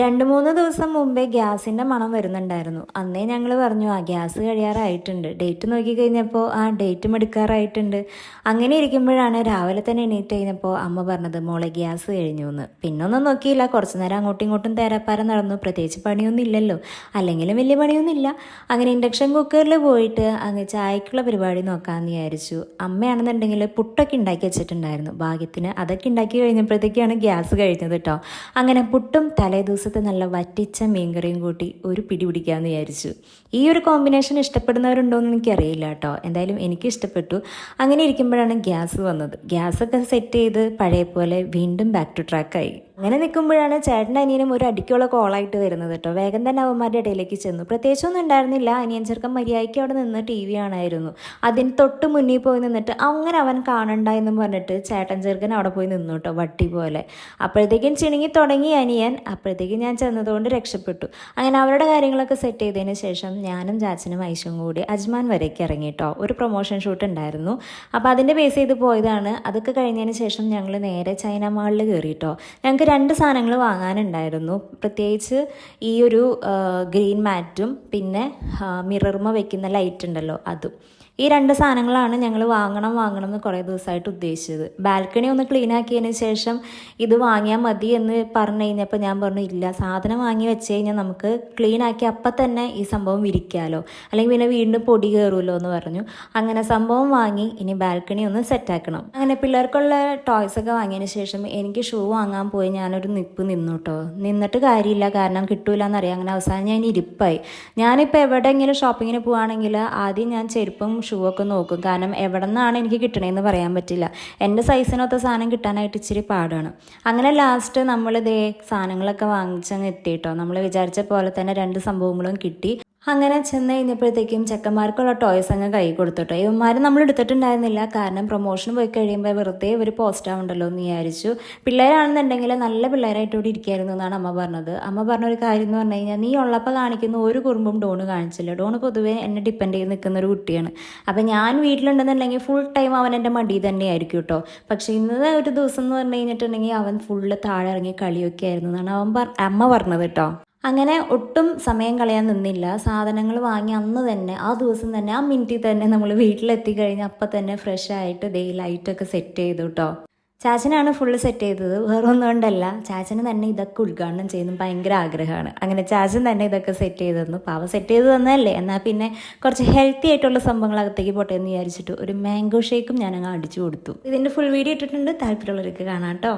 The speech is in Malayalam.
2-3 ദിവസം മുമ്പേ ഗ്യാസിൻ്റെ മണം വരുന്നുണ്ടായിരുന്നു. അന്നേ ഞങ്ങൾ പറഞ്ഞു ഗ്യാസ് കഴിയാറായിട്ടുണ്ട്. ഡേറ്റ് നോക്കിക്കഴിഞ്ഞപ്പോൾ ഡേറ്റും എടുക്കാറായിട്ടുണ്ട്. അങ്ങനെ ഇരിക്കുമ്പോഴാണ് രാവിലെ തന്നെ എണീറ്റ് കഴിഞ്ഞപ്പോൾ അമ്മ പറഞ്ഞത് മോളെ ഗ്യാസ് കഴിഞ്ഞു എന്ന്. പിന്നൊന്നും നോക്കിയില്ല, കുറച്ച് നേരം അങ്ങോട്ടും ഇങ്ങോട്ടും തേരാപ്പാരം നടന്നു. പ്രത്യേകിച്ച് പണിയൊന്നും ഇല്ലല്ലോ, അല്ലെങ്കിലും വലിയ പണിയൊന്നുമില്ല. അങ്ങനെ ഇൻഡക്ഷൻ കുക്കറിൽ പോയിട്ട് അങ്ങ് ചായക്കുള്ള പരിപാടി നോക്കാമെന്ന് വിചാരിച്ചു. അമ്മയാണെന്നുണ്ടെങ്കിൽ പുട്ടൊക്കെ ഉണ്ടാക്കി വെച്ചിട്ടുണ്ടായിരുന്നു ഭാഗ്യത്തിന്. അതൊക്കെ ഉണ്ടാക്കി കഴിഞ്ഞപ്പോഴത്തേക്കാണ് ഗ്യാസ് കഴിഞ്ഞത് കേട്ടോ. അങ്ങനെ പുട്ടും തലേദിവസം നല്ല വറ്റിച്ച മീൻകറിയും കൂട്ടി ഒരു പിടി പിടിക്കാമെന്ന് വിചാരിച്ചു. ഈ ഒരു കോമ്പിനേഷൻ ഇഷ്ടപ്പെടുന്നവരുണ്ടോയെന്ന് എനിക്കറിയില്ല കേട്ടോ. എന്തായാലും എനിക്ക് ഇഷ്ടപ്പെട്ടു. അങ്ങനെ ഇരിക്കുമ്പോഴാണ് ഗ്യാസ് വന്നത്. ഗ്യാസൊക്കെ സെറ്റ് ചെയ്ത് പഴയ പോലെ വീണ്ടും ബാക്ക് ടു ട്രാക്കായി. അങ്ങനെ നിൽക്കുമ്പോഴാണ് ചേട്ടൻ്റെ അനിയനും ഒരു അടിക്കുള്ള കോളായിട്ട് വരുന്നത് കേട്ടോ. വേഗം തന്നെ അവന്മാരുടെ ഇടയിലേക്ക് ചെന്നു. പ്രത്യേകിച്ചൊന്നും ഉണ്ടായിരുന്നില്ല. അനിയൻ ചെറുക്കൻ മര്യാദയ്ക്ക് അവിടെ നിന്ന് TV കാണായിരുന്നു. അതിന് തൊട്ട് മുന്നിൽ പോയി നിന്നിട്ട് അങ്ങനെ അവൻ കാണണ്ട എന്നും പറഞ്ഞിട്ട് ചേട്ടൻ ചെറുക്കൻ അവിടെ പോയി നിന്നു കേട്ടോ, വട്ടി പോലെ. അപ്പോഴത്തേക്കും ചിണുങ്ങി തുടങ്ങി അനിയൻ. അപ്പോഴത്തേക്കും ഞാൻ ചെന്നതുകൊണ്ട് രക്ഷപ്പെട്ടു. അങ്ങനെ അവരുടെ കാര്യങ്ങളൊക്കെ സെറ്റ് ചെയ്തതിന് ശേഷം ഞാനും ചാച്ചനും ഐശും കൂടി അജ്മാൻ വരേക്ക് ഇറങ്ങി കേട്ടോ. ഒരു പ്രൊമോഷൻ ഷൂട്ട് ഉണ്ടായിരുന്നു. അപ്പോൾ അതിൻ്റെ ബേസ് ചെയ്ത് പോയതാണ്. അതൊക്കെ കഴിഞ്ഞതിന് ശേഷം ഞങ്ങൾ നേരെ ചൈന മാളിൽ കയറി കേട്ടോ. ഞങ്ങൾക്ക് 2 സാധനങ്ങൾ വാങ്ങാനുണ്ടായിരുന്നു. പ്രത്യേകിച്ച് ഈ ഒരു ഗ്രീൻ മാറ്റും പിന്നെ മിറർമ വെക്കുന്ന ലൈറ്റ് ഉണ്ടല്ലോ അതും. ഈ 2 സാധനങ്ങളാണ് ഞങ്ങൾ വാങ്ങണം എന്ന് കുറേ ദിവസമായിട്ട് ഉദ്ദേശിച്ചത്. ബാൽക്കണി ഒന്ന് ക്ലീൻ ആക്കിയതിന് ശേഷം ഇത് വാങ്ങിയാൽ മതി എന്ന് പറഞ്ഞു കഴിഞ്ഞപ്പോൾ ഞാൻ പറഞ്ഞു ഇല്ല, സാധനം വാങ്ങി വെച്ച് കഴിഞ്ഞാൽ നമുക്ക് ക്ലീൻ ആക്കി അപ്പം തന്നെ ഈ സംഭവം വിരിക്കാമല്ലോ, അല്ലെങ്കിൽ പിന്നെ വീണ്ടും പൊടി കയറുമല്ലോ എന്ന് പറഞ്ഞു. അങ്ങനെ സംഭവം വാങ്ങി. ഇനി ബാൽക്കണി ഒന്ന് സെറ്റാക്കണം. അങ്ങനെ പിള്ളേർക്കുള്ള ടോയ്സൊക്കെ വാങ്ങിയതിന് ശേഷം എനിക്ക് ഷൂ വാങ്ങാൻ പോയി ഞാനൊരു നിന്നു കേട്ടോ. നിന്നിട്ട് കാര്യമില്ല, കാരണം കിട്ടൂല എന്നറിയാം. അങ്ങനെ അവസാനം ഞാൻ ഇരിപ്പായി. ഞാനിപ്പോൾ എവിടെയെങ്കിലും ഷോപ്പിങ്ങിന് പോവുകയാണെങ്കിൽ ആദ്യം ഞാൻ ചെരുപ്പും ഷൂ ഒക്കെ നോക്കും, കാരണം എവിടെ നിന്നാണ് എനിക്ക് കിട്ടണേന്ന് പറയാൻ പറ്റില്ല. എൻ്റെ സൈസിനൊത്ത സാധനം കിട്ടാനായിട്ട് ഇച്ചിരി പാടാണ്. അങ്ങനെ ലാസ്റ്റ് നമ്മളിതേ സാധനങ്ങളൊക്കെ വാങ്ങിച്ചങ്ങ് എത്തിയിട്ടോ. നമ്മൾ വിചാരിച്ച പോലെ തന്നെ 2 സംഭവങ്ങളും കിട്ടി. അങ്ങനെ ചെന്ന് കഴിഞ്ഞപ്പോഴത്തേക്കും ചെക്കന്മാർക്കുള്ള ടോയ്സ് അങ്ങ് കൈ കൊടുത്തിട്ടോ. ഇവന്മാർ നമ്മൾ എടുത്തിട്ടുണ്ടായിരുന്നില്ല, കാരണം പ്രൊമോഷൻ പോയി കഴിയുമ്പോൾ വെറുതെ ഒരു പോസ്റ്റ് ആവുണ്ടല്ലോ എന്ന് വിചാരിച്ചു. പിള്ളേരാണെന്നുണ്ടെങ്കിൽ നല്ല പിള്ളേരായിട്ട് ഇവിടെ ഇരിക്കായിരുന്നു എന്നാണ് അമ്മ പറഞ്ഞത്. അമ്മ പറഞ്ഞൊരു കാര്യം എന്ന് പറഞ്ഞു കഴിഞ്ഞാൽ, നീ ഉള്ളപ്പോൾ കാണിക്കുന്ന ഒരു കുറുമ്പും ഡോണ് കാണിച്ചില്ല. ഡോണ് പൊതുവേ എന്നെ ഡിപ്പെൻഡ് ചെയ്ത് നിൽക്കുന്ന ഒരു കുട്ടിയാണ്. അപ്പം ഞാൻ വീട്ടിലുണ്ടെന്നുണ്ടെങ്കിൽ ഫുൾ ടൈം അവൻ എൻ്റെ മടി തന്നെയായിരിക്കും കേട്ടോ. പക്ഷേ ഇന്നത്തെ ഒരു ദിവസം എന്ന് പറഞ്ഞു കഴിഞ്ഞിട്ടുണ്ടെങ്കിൽ അവൻ ഫുള്ള് താഴെ ഇറങ്ങി കളിയൊക്കെ ആയിരുന്നു എന്നാണ് അമ്മ പറഞ്ഞത് കേട്ടോ. അങ്ങനെ ഒട്ടും സമയം കളയാൻ നിന്നില്ല. സാധനങ്ങൾ വാങ്ങി അന്ന് തന്നെ ആ ദിവസം തന്നെ ആ മിനിറ്റിൽ തന്നെ നമ്മൾ വീട്ടിലെത്തി കഴിഞ്ഞാൽ അപ്പം തന്നെ ഫ്രഷ് ആയിട്ട് ലൈറ്റൊക്കെ സെറ്റ് ചെയ്തു കേട്ടോ. ചാച്ചനാണ് ഫുള്ള് സെറ്റ് ചെയ്തത്, വേറെ ഒന്നും കൊണ്ടല്ല. ചാച്ചന് തന്നെ ഇതൊക്കെ ഉദ്ഘാടനം ചെയ്യുന്നു ഭയങ്കര ആഗ്രഹമാണ്. അങ്ങനെ ചാച്ചൻ തന്നെ ഇതൊക്കെ സെറ്റ് ചെയ്ത് തന്നു. പാവ സെറ്റ് ചെയ്ത് തന്നല്ലേ, എന്നാൽ പിന്നെ കുറച്ച് ഹെൽത്തി ആയിട്ടുള്ള സംഭവങ്ങൾ അകത്തേക്ക് പോട്ടെ എന്ന് വിചാരിച്ചിട്ട് ഒരു മാംഗോ ഷേക്കും ഞാനങ്ങ് അടിച്ചു കൊടുത്തു. ഇതിൻ്റെ ഫുൾ വീഡിയോ ഇട്ടിട്ടുണ്ട്, താല്പര്യമുള്ളവർക്ക് കാണാം കേട്ടോ.